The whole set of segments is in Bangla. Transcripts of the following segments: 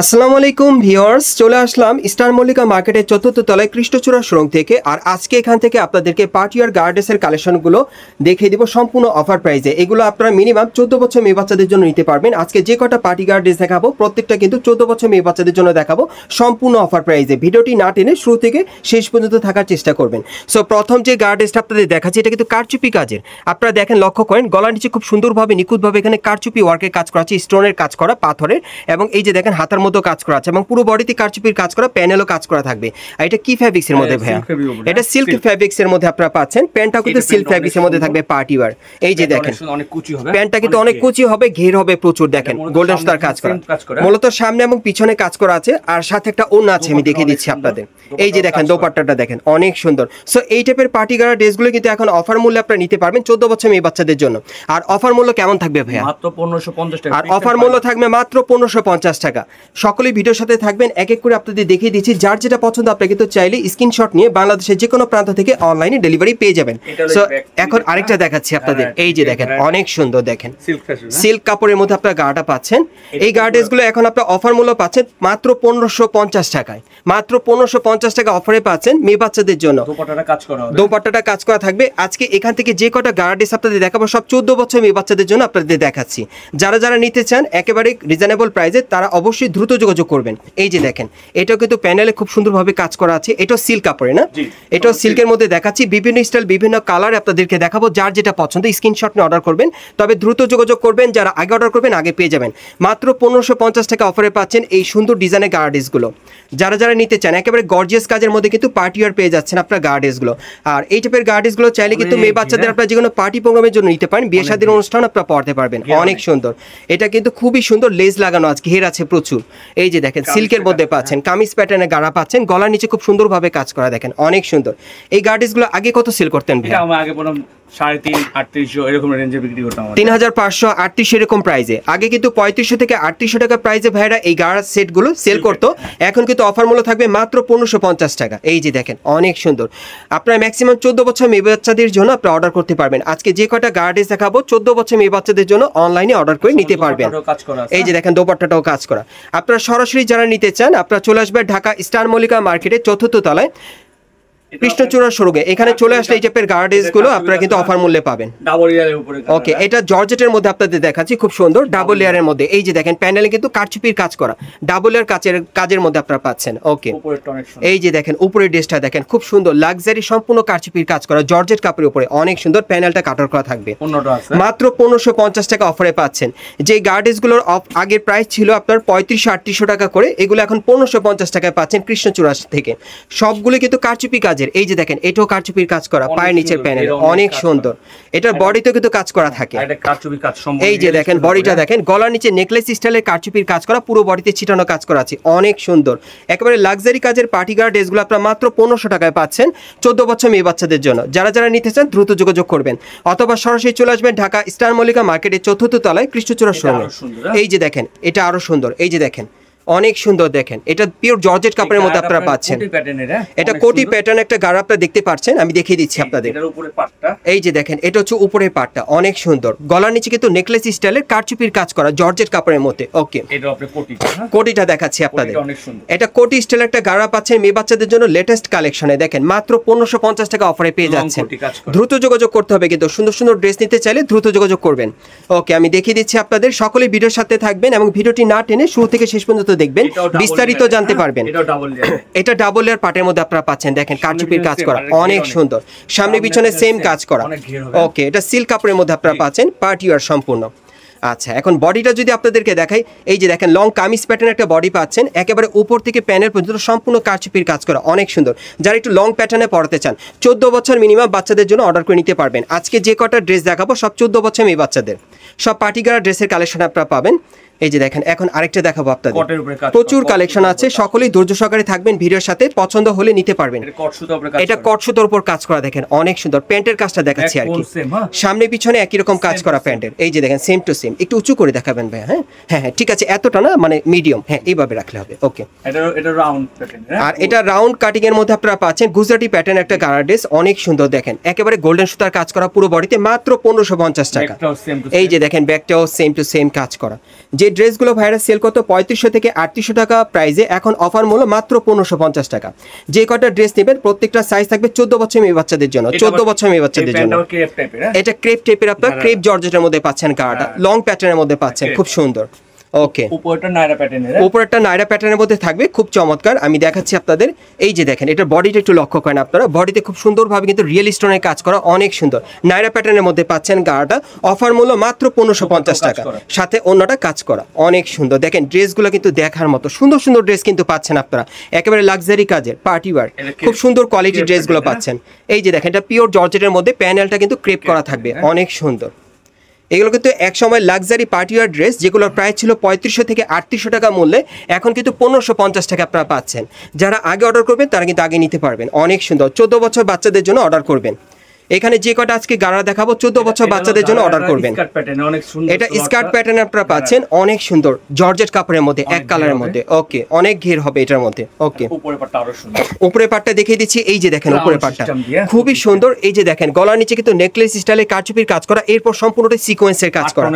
আসসালামু আলাইকুম ভিউয়ার্স, চলে আসলাম স্টার মল্লিকা মার্কেটের চতুর্থ তলায় কৃষ্ণচূড়া শোরুম থেকে। আর আজকে এখান থেকে আপনাদেরকে পার্টিয়ার গার্ডেসের কালেকশনগুলো দেখিয়ে দিব সম্পূর্ণ অফার প্রাইসে। এগুলো আপনারা মিনিমাম 14 বছর মেয়ে বাচ্চাদের জন্য নিতে পারবেন। আজকে যে কটা পার্টি গার্ডেস দেখাবো প্রত্যেকটা কিন্তু 14 বছর মেয়ে বাচ্চাদের জন্য দেখাবো সম্পূর্ণ অফার প্রাইসে। ভিডিওটি না টেনে শুরু থেকে শেষ পর্যন্ত থাকার চেষ্টা করবেন। সো প্রথম যে গার্ডেসটা আপনাদের দেখাচ্ছি এটা কিন্তু কারচুপি কাজের। আপনারা দেখেন, লক্ষ্য করেন গলার নিচে খুব সুন্দরভাবে নিখুঁতভাবে এখানে কারচুপি ওয়ার্কের কাজ করা আছে, স্টোনের কাজ করা, পাথরের, এবং এই যে দেখেন হাতার মতো কাজ করা আছে এবং পুরো বডিতে কারচুপির কাজ করা, প্যানেলও কাজ করা থাকবে। আর এটা কি ফ্যাব্রিক্স এর মধ্যে ভাইয়া? এটা সিল্ক ফ্যাব্রিক্স এর মধ্যে আপনারা পাচ্ছেন। প্যান্টটা কিন্তু সিল্ক ফ্যাব্রিক্স এর মধ্যে থাকবে পার্টি ওয়্যার। এই যে দেখেন প্যান্টটা কিন্তু অনেক কুচি হবে, ঘের হবে প্রচুর। দেখেন গোল্ডেন স্টার কাজ করা, মূলত সামনে এবং পিছনে কাজ করা আছে। আর সাথে একটা ওড়না আছে, আমি দেখিয়ে দিচ্ছি আপনাদের। এই যে দেখেন দোপাট্টাটা দেখেন অনেক সুন্দর। সো এই টাইপের পার্টি গার্ড ড্রেসগুলো কিন্তু এখন অফার মূল্যে আপনারা নিতে পারবেন 14 বছর মেয়ে বাচ্চাদের জন্য। আর অফার মূল্য কেমন থাকবে ভাইয়া? মাত্র 1550 টাকা। আর অফার মূল্য থাকবে মাত্র 1550 টাকা। সকলেই ভিডিওর সাথে থাকবেন, এক এক করে আপনাদের দেখিয়ে দিচ্ছি। যার যেটা পছন্দ আপনি কিন্তু চাইলে স্ক্রিনশট নিয়ে বাংলাদেশের যে কোনো প্রান্ত থেকে অনলাইনে ডেলিভারি পেয়ে যাবেন। সো এখন আরেকটা দেখাচ্ছি আপনাদের। এই যে দেখেন অনেক সুন্দর, দেখেন সিল্ক কাপড়ের মধ্যে আপনারা গাটা পাচ্ছেন। এই গার্ডেসগুলো এখন আপনারা অফার মূল্য পাচ্ছেন মাত্র 1550 টাকায়। মাত্র 1550 টাকা অফারে পাচ্ছেন মেয়ে বাচ্চাদের জন্য। দোপাট্টাটা কাজ করা থাকবে। আজকে এখান থেকে যে কটা গার্ডেস আপনাদের দেখাবো সব 14 বছর মেয়ে বাচ্চাদের জন্য আপনাদের দেখাচ্ছি। যারা যারা নিতে চান একেবারে রিজনেবল প্রাইসে তারা অবশ্যই দ্রুত যোগাযোগ করবেন। এই যে দেখেন এটাও কিন্তু প্যানেলে খুব সুন্দরভাবে কাজ করা আছে। এটাও সিল্ক কাপড়ে না, এটাও সিল্কের মধ্যে দেখাচ্ছি। বিভিন্ন স্টাইল বিভিন্ন কালার আপনাদেরকে দেখাবো। যার যেটা পছন্দ স্ক্রিনশট নিয়ে অর্ডার করবেন, তবে দ্রুত যোগাযোগ করবেন। যারা আগে অর্ডার করবেন আগে পেয়ে যাবেন। মাত্র 1550 টাকা অফারে পাচ্ছেন এই সুন্দর ডিজাইনের গার্ডেসগুলো। যারা যারা নিতে চান একেবারে গর্জিয়াস কাজের মধ্যে কিন্তু পার্টি ওয়্যার পেয়ে যাচ্ছেন আপনার গার্ডেসগুলো। আর এই টাইপের গার্ডেসগুলো চাইলে কিন্তু মেয়ে বাচ্চাদের আপনারা যে কোনো পার্টি প্রোগ্রামের জন্য নিতে পারেন, বিয়ে শাদীর অনুষ্ঠান আপনারা পড়তে পারবেন। অনেক সুন্দর, এটা কিন্তু খুবই সুন্দর, লেস লাগানো আছে, ঘের আছে প্রচুর। এই যে দেখেন সিল্কের মধ্যে পাচ্ছেন, কামিজ প্যাটার্নের গাড়া পাচ্ছেন, গলার নিচে খুব সুন্দরভাবে কাজ করা, দেখেন অনেক সুন্দর। এই গার্ডেসগুলো আগে কত সেল করতেন ভাই? আগে 3,500 এরকম রেঞ্জে বিক্রি করতাম। 3500 এরকম প্রাইসে। আগে কিন্তু 3500 থেকে 3800 টাকা প্রাইসে ভাইরা এই গার্ড সেটগুলো সেল করতো। এখন কিন্তু অফার মূল্য থাকবে মাত্র 1550 টাকা। এই যে দেখেন অনেক সুন্দর। আপনারা ম্যাক্সিমাম 14 বছর মেয়ে বাচ্চাদের জন্য আপনারা অর্ডার করতে পারবেন। আজকে যে কটা গার্ডেস দেখাবো 14 বছর মেয়ে বাচ্চাদের জন্য অনলাইনে অর্ডার করে নিতে পারবেন। এই যে দেখেন দোপাট্টাটাও কাজ করা। আপনারা সরাসরি যারা নিতে চান আপনারা চলে আসবেন ঢাকা স্টার মল্লিকা মার্কেটের চতুর্থ তলায় কৃষ্ণচূড়া শোরুমে। এখানে চলে আসলে এই টাইপের গার্ডেস গুলো আপনারা কিন্তু অফার মূল্যে পাবেন। ওকে, এটা জর্জেটের মধ্যে আপনাদের দেখাচ্ছি, খুব সুন্দর ডাবল লেয়ারের মধ্যে। এই যে দেখেন প্যানেলে কিন্তু কারচুপির কাজ করা, ডাবল লেয়ার কাজের মধ্যে আপনারা পাচ্ছেন। ওকে, এই যে দেখেন উপরের ড্রেসটা দেখেন খুব সুন্দর লাক্সারি, সম্পূর্ণ কারচুপির কাজ করা জর্জেট কাপড়ের উপরে, অনেক সুন্দর। প্যানেলটা কাটার করা থাকবে। মাত্র 1550 টাকা অফারে পাচ্ছেন। যে গার্ডেস গুলোর আগের প্রাইস ছিল আপনার 3500-3800 টাকা করে, এগুলো এখন 1550 টাকায় পাচ্ছেন কৃষ্ণচূড়া থেকে। সবগুলো কিন্তু কারচুপি কাজ। এই যে দেখেন এটাও কারচুপির কাজ করা, পায়ের নিচের প্যানেল অনেক সুন্দর। এটার বডিতে কিন্তু কাজ করা থাকে। এই যে দেখেন বডিটা দেখেন, গলার নিচে নেকলেস স্টাইলের কারচুপির কাজ করা, পুরো বডিতে ছিটানো কাজ করা আছে, অনেক সুন্দর। একেবারে লাক্সারি কাজের পার্টি গার্ড ড্রেসগুলো আপনারা মাত্র 1500 টাকায় পাচ্ছেন 14 বছর মেয়ে বাচ্চাদের জন্য। যারা যারা নিতে চান দ্রুত যোগাযোগ করবেন, অথবা সরাসরি চলে আসবেন ঢাকা স্টার মল্লিকা মার্কেটের চতুর্থ তলায় কৃষ্ণচূড়া শোরুমে। এই যে দেখেন এটা আরো সুন্দর। এই যে দেখেন অনেক সুন্দর, দেখেন এটা পিওর জর্জেট কাপড়ের মধ্যে আপনারা পাচ্ছেন। এটা কোটি প্যাটার্ন একটা গাড়া আপনারা দেখতে পাচ্ছেন, আমি দেখিয়ে দিচ্ছি আপনাদের। এই যে দেখেন এটা হচ্ছে উপরের পাটটা, অনেক সুন্দর। গলার নিচে কিন্তু নেকলেস স্টাইলের কারচুপির কাজ করা জর্জেট কাপড়ের মধ্যে। ওকে, কোটিটা দেখাচ্ছি আপনাদের। এটা কোটি স্টাইলের একটা গাড়া পাচ্ছেন মেয়ে বাচ্চাদের জন্য লেটেস্ট কালেকশনে। দেখেন মাত্র 1550 টাকা অফারে পেয়ে যাচ্ছেন। দ্রুত যোগাযোগ করতে হবে, কিন্তু সুন্দর সুন্দর ড্রেস নিতে চাইলে দ্রুত যোগাযোগ করবেন। ওকে, আমি দেখিয়ে দিচ্ছি আপনাদের। সকলে ভিডিওর সাথে থাকবেন এবং ভিডিওটি না টেনে শুরু থেকে শেষ পর্যন্ত দেখবেন, বিস্তারিত জানতে পারবেন। এটা ডাবল লেয়ার পাটের মধ্যে আপনারা পাচ্ছেন, দেখেন কারচুপির কাজ করা অনেক সুন্দর, সামনে পিছনে সেম কাজ করা। ওকে, এটা সিল্ক কাপড়ের মধ্যে আপনারা পাচ্ছেন, পার্টি ওয়্যার সম্পূর্ণ। আচ্ছা, এখন বডিটা যদি আপনাদেরকে দেখাই, এই যে দেখেন লং কামিজ প্যাটার্ন একটা বডি পাচ্ছেন, একেবারে উপর থেকে প্যানেল পর্যন্ত সম্পূর্ণ কারচুপির কাজ করা, অনেক সুন্দর। যারা একটু লং প্যাটার্নে পড়াতে চান 14 বছর মিনিমাম বাচ্চাদের জন্য অর্ডার করে নিতে পারবেন। আজকে যে কটা ড্রেস দেখাবো সব 14 বছর মেয়ে বাচ্চাদের, সব পার্টি গার্ড ড্রেসের কালেকশন আপনারা পাবেন। এই যে দেখেন এখন আরেকটা দেখাবো আপনাদের, প্রচুর কালেকশন আছে। সকলেই ধৈর্য সহকারে থাকবেন, ভিডিওর সাথে পছন্দ হলে নিতে পারবেন। এটা কট সুতার উপর কাজ করা, দেখেন অনেক সুন্দর। প্যান্টের কাজটা দেখাচ্ছি আর কি, সামনে পিছনে একই রকম কাজ করা প্যান্টের। এই যে দেখেন সেম টু সেম, একটু উঁচু করে দেখাবেন ভাই। হ্যাঁ হ্যাঁ হ্যাঁ, ঠিক আছে, এতটা না, মানে মিডিয়াম, হ্যাঁ এইভাবে রাখলে হবে। ওকে, আর এটা রাউন্ড কাটিং এর মধ্যে আপনারা পাচ্ছেন গুজরাটি প্যাটার্ন একটা গার্ড ড্রেস, অনেক সুন্দর। দেখেন একেবারে গোল্ডেন সুতার কাজ করা পুরো বডিতে, মাত্র 1550 টাকা। এই যে দেখেন ব্যাগটাও সেম টু সেম কাজ করা। যে ড্রেসগুলো ভাইরা সেল করতো 3500 থেকে 3800 টাকা প্রাইসে, এখন অফার মূল্য মাত্র 1550 টাকা। যে কটা ড্রেস নেবেন প্রত্যেকটা সাইজ থাকবে 14 বছর মেয়ে বাচ্চাদের জন্য, 14 বছর মেয়ে বাচ্চাদের জন্য। এটা ক্রেপ টাইপের, আপনার ক্রেপ জর্জেটের মধ্যে পাচ্ছেন, গাড়াটা লং প্যাটার্নের মধ্যে পাচ্ছেন, খুব সুন্দর। ওকে, উপরটা নায়রা প্যাটার্নের, উপরটা নায়রা প্যাটার্নের মধ্যে থাকবে, খুব চমৎকার। আমি দেখাচ্ছি আপনাদের, এই যে দেখেন এটার বডিটা একটু লক্ষ্য করেন আপনারা, বডিতে খুব সুন্দরভাবে কিন্তু রিয়েল স্টোনের কাজ করা, অনেক সুন্দর। নায়রা প্যাটার্নের মধ্যে পাচ্ছেন গাড়াটা, অফার মূল্য মাত্র 1550 টাকা, সাথে অন্যটা কাজ করা, অনেক সুন্দর। দেখেন ড্রেসগুলো কিন্তু দেখার মতো সুন্দর সুন্দর ড্রেস কিন্তু পাচ্ছেন আপনারা, একেবারে লাক্সারি কাজের পার্টি ওয়্যার, খুব সুন্দর কোয়ালিটির ড্রেসগুলো পাচ্ছেন। এই যে দেখেন এটা পিওর জর্জেটের মধ্যে, প্যানেলটা কিন্তু ক্রেপ করা থাকবে, অনেক সুন্দর। এগুলো কিন্তু এক সময় লাক্সারি পার্টিওয়ার ড্রেস, যেগুলোর প্রাইস ছিল 3500 থেকে 3800 টাকা মূল্যে, এখন কিন্তু 1550 টাকা আপনারা পাচ্ছেন। যারা আগে অর্ডার করবেন তারা কিন্তু আগে নিতে পারবেন, অনেক সুন্দর। 14 বছর বাচ্চাদের জন্য অর্ডার করবেন। এখানে যে কটা আজকে গাড়া দেখাবো 14 বছর বাচ্চাদের জন্য অর্ডার করবেন। এটা স্কার্ট প্যাটার্ন আপনারা পাচ্ছেন, অনেক সুন্দর জর্জেট কাপড়ের মধ্যে, এক কালারের মধ্যে। ওকে, অনেক ঘের হবে এটার মধ্যে। ওকে, উপরে পাটটা দেখিয়ে দিচ্ছি, এই যে দেখেন উপরে পাটটা খুবই সুন্দর। এই যে দেখেন গলার নিচে কিন্তু নেকলেস স্টাইলে কারচুপির কাজ করা, এরপর সম্পূর্ণটা সিকোয়েন্সের কাজ করা,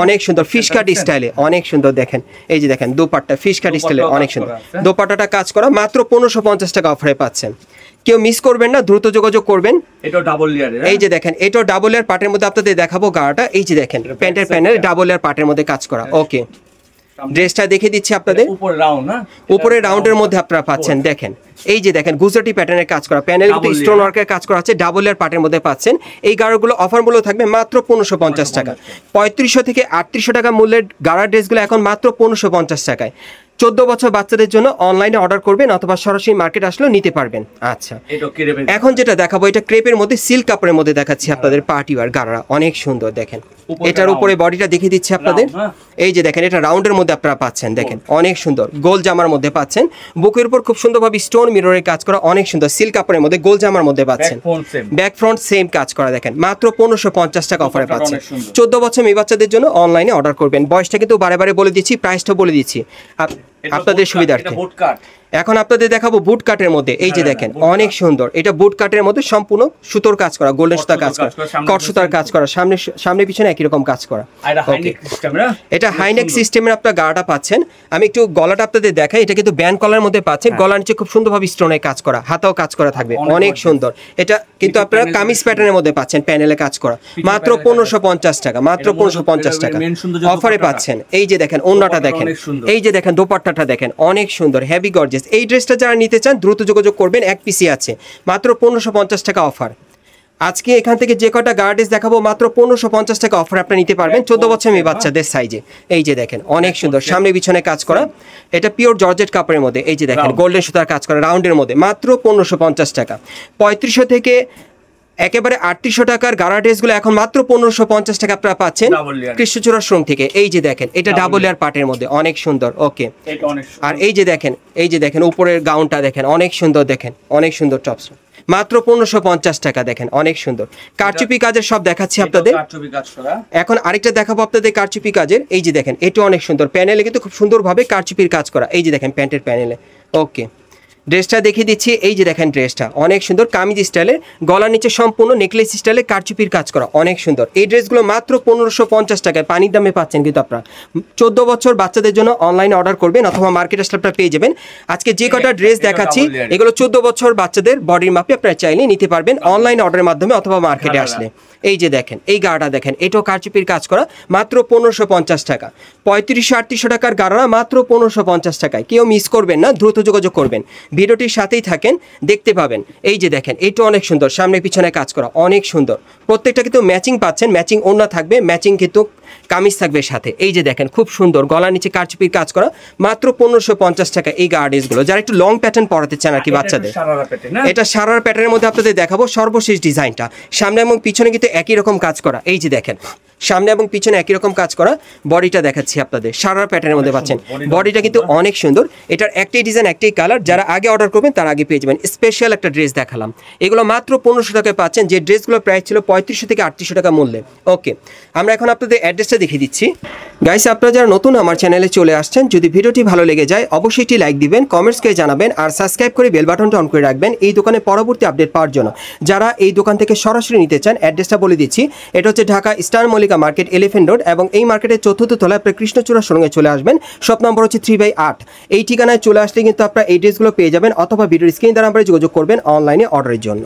অনেক সুন্দর ফিশ কাট স্টাইলে, অনেক সুন্দর। দেখেন এই যে দেখেন দোপাট্টা ফিশ কাট স্টাইলে, অনেক সুন্দর। দোপাট্টাটা কাজ করা মাত্র 1550 টাকা অফারে পাচ্ছেন। কেউ মিস করবেন না, দ্রুত যোগাযোগ করবেন। এটা ডাবল লেয়ার, এই যে দেখেন এটা ডাবল লেয়ার পার্টের মধ্যে আপনাদের দেখাবো গাড়াটা। এই যে দেখেন প্যান্টের প্যানেল ডাবল লেয়ার পার্টের মধ্যে কাজ করা। ওকে, ড্রেসটা দেখে দিচ্ছি আপনাদের, উপরে রাউন্ডের মধ্যে আপনারা পাচ্ছেন। দেখেন এই যে দেখেন গুজরাটি প্যাটার্নের কাজ করা, প্যানেল কিন্তু স্টোন ওয়ার্কের কাজ করা আছে, ডাবল লেয়ার পার্টের মধ্যে পাচ্ছেন। এই গাড়াগুলো অফার মূল্য থাকবে মাত্র 1550 টাকা। 3500 থেকে 3800 টাকা মূল্যের গাড়া ড্রেসগুলো এখন মাত্র 1550 টাকায়। 14 বছর বাচ্চাদের জন্য অনলাইনে অর্ডার করবেন অথবা সরাসরি মার্কেট আসলেও নিতে পারবেন। আচ্ছা, এখন যেটা দেখাবো এটা ক্রেপের মধ্যে সিল্ক কাপড়ের মধ্যে দেখাচ্ছি আপনাদের, পার্টি ওয়্যার গাড়া, অনেক সুন্দর। দেখেন এটার উপরে বডিটা দেখিয়ে দিচ্ছি আপনাদের, এই যে দেখেন এটা রাউন্ডের মধ্যে আপনারা পাচ্ছেন, দেখেন অনেক সুন্দর। গোল জামার মধ্যে পাচ্ছেন, বুকের উপর খুব সুন্দরভাবে স্টোন মিররের কাজ করা, অনেক সুন্দর। সিল্ক কাপড়ের মধ্যে গোল জামার মধ্যে পাচ্ছেন, ব্যাক ফ্রন্ট সেম কাজ করা। দেখেন মাত্র 1550 টাকা অফারে পাচ্ছেন। 14 বছর মেয়ে বাচ্চাদের জন্য অনলাইনে অর্ডার করবেন। বয়সটা কিন্তু বারে বারে বলে দিচ্ছি, প্রাইসটা বলে দিচ্ছি আপনাদের সুবিধার্থে। এখন আপনাদের দেখাবো বুট কাটের মধ্যে, এই যে দেখেন অনেক সুন্দর। এটা বুট কাটের মধ্যে সম্পূর্ণ সুতোর কাজ করা, গোল্ডেন সুতার কাজ করা, কট সুতার কাজ করা, সামনে পিছনে একই রকম কাজ করা। এটা হাইনেক সিস্টেমের আপনার গাড়াটা পাচ্ছেন। আমি একটু গলাটা আপনাদের দেখাই, এটা কিন্তু ব্যান্ড কলার মধ্যে পাচ্ছেন, গলার নিচে খুব সুন্দরভাবে স্টোনের কাজ করা, হাতাও কাজ করা থাকবে, অনেক সুন্দর। এটা কিন্তু আপনারা কামিজ প্যাটার্নের মধ্যে পাচ্ছেন, প্যানেলে কাজ করা, মাত্র 1550 টাকা, মাত্র 1550 টাকা অফারে পাচ্ছেন। এই যে দেখেন ওন্নাটা দেখেন, এই যে দেখেন দোপাট্টাটা দেখেন, অনেক সুন্দর হেভি গর্জিয়াস। এই ড্রেসটা যারা নিতে চান দ্রুত যোগাযোগ করবেন, এক পিসি আছে, মাত্র 1550 টাকা অফার। আজকে এখান থেকে যে কটা গার্ডেস দেখাবো মাত্র 1550 টাকা অফার আপনারা নিতে পারবেন 14 বছর মেয়ে বাচ্চাদের সাইজে। এই যে দেখেন অনেক সুন্দর, সামনে পিছনে কাজ করা, এটা পিওর জর্জেট কাপড়ের মধ্যে। এই যে দেখেন গোল্ডেন সুতার কাজ করা, রাউন্ডের মধ্যে, মাত্র 1550 টাকা। 3500 থেকে একেবারে 3800 টাকার গাড়া ড্রেসগুলো এখন মাত্র 1550 টাকা আপনারা পাচ্ছেন কৃষ্ণচূড়া শোরুম থেকে। এই যে দেখেন এটা ডাবল লেয়ার পার্টের মধ্যে, অনেক সুন্দর। ওকে, আর এই যে দেখেন উপরের গাউনটা দেখেন, অনেক সুন্দর। দেখেন অনেক সুন্দর টপস, মাত্র 1550 টাকা। দেখেন অনেক সুন্দর কারচুপি কাজের সব দেখাচ্ছি আপনাদের। এখন আরেকটা দেখাবো আপনাদের কারচুপি কাজের। এই যে দেখেন এটা অনেক সুন্দর, প্যানেলে কিন্তু খুব সুন্দরভাবে কারচুপির কাজ করা। এই যে দেখেন প্যান্টের প্যানেলে। ওকে, ড্রেসটা দেখিয়ে দিচ্ছি। এই যে দেখেন ড্রেসটা অনেক সুন্দর, কামিজ স্টাইলে, গলার নিচে সম্পূর্ণ নেকলেস স্টাইলে কারচুপির কাজ করা, অনেক সুন্দর। এই ড্রেসগুলো মাত্র 1550 টাকায় পানির দামে পাচ্ছেন কিন্তু আপনারা। 14 বছর বাচ্চাদের জন্য অনলাইনে অর্ডার করবেন অথবা মার্কেট আসলে আপনারা পেয়ে যাবেন। আজকে যে কটা ড্রেস দেখাচ্ছি এগুলো 14 বছর বাচ্চাদের বডির মাপে আপনারা চাইলে নিতে পারবেন অনলাইন অর্ডারের মাধ্যমে অথবা মার্কেটে আসলে। এই যে দেখেন এই গাড়াটা দেখেন, এটাও কারচুপির কাজ করা, মাত্র 1550 টাকা। 3500-3800 টাকার গাড়া মাত্র 1550 টাকায়। কেউ মিস করবেন না, দ্রুত যোগাযোগ করবেন। ভিডিওটির সাথেই থাকেন, দেখতে পাবেন। এই যে দেখেন এটা অনেক সুন্দর, সামনে পিছনে কাজ করা, অনেক সুন্দর। প্রত্যেকটা কিন্তু ম্যাচিং পাচ্ছেন, ম্যাচিং ওড়না থাকবে, ম্যাচিং কিন্তু কামিজ থাকবে সাথে। এই যে দেখেন খুব সুন্দর, গলার নিচে কারচুপির কাজ করা, মাত্র 1550 টাকা এই গার্ডেসগুলো। যারা একটু লং প্যাটার্ন পরাতে চান আর কি বাচ্চাদের, এটা সারার প্যাটার্নের মধ্যে আপনাদের দেখাবো সর্বশেষ ডিজাইনটা। সামনে এবং পিছনে কিন্তু একই রকম কাজ করা। এই যে দেখেন সামনে এবং পিছনে একই রকম কাজ করা। বডিটা দেখাচ্ছি আপনাদের, সারার প্যাটার্নের মধ্যে পাচ্ছেন। বডিটা কিন্তু অনেক সুন্দর, এটার একটাই ডিজাইন একটাই কালার। যারা আগে অর্ডার করবেন তার আগে পেয়ে যাবেন। স্পেশাল একটা ড্রেস দেখালাম, এগুলো মাত্র 1500 টাকায় পাচ্ছেন, যে ড্রেসগুলো প্রাইস ছিল 3500 থেকে 3800 টাকা মূল্যে। ওকে, আমরা এখন আপনাদের অ্যাড্রেসটা দেখিয়ে দিচ্ছি। গাইস, আপনারা যারা নতুন আমার চ্যানেলে চলে আসছেন, যদি ভিডিওটি ভালো লেগে যায় অবশ্যই একটি লাইক দিবেন, কমেন্টস করে জানাবেন আর সাবস্ক্রাইব করে বেল বাটনটা অন করে রাখবেন এই দোকানে পরবর্তী আপডেট পাওয়ার জন্য। যারা এই দোকান থেকে সরাসরি নিতে চান অ্যাড্রেসটা বলে দিচ্ছি। এটা হচ্ছে Dhaka star Mallika market, elephant road, এবং এই মার্কেটের 4th তলায় আপনার কৃষ্ণচূড়া সুড়ঙ্গে চলে আসবেন। শপ নম্বর হচ্ছে 3/8। এই ঠিকানায় চলে আসলে কিন্তু আপনারা এই ড্রেসগুলো পেয়ে যাবেন, অথবা ভিডিওর স্ক্রিন দ্বারা আপনারা যোগাযোগ করবেন অনলাইনে অর্ডারের জন্য।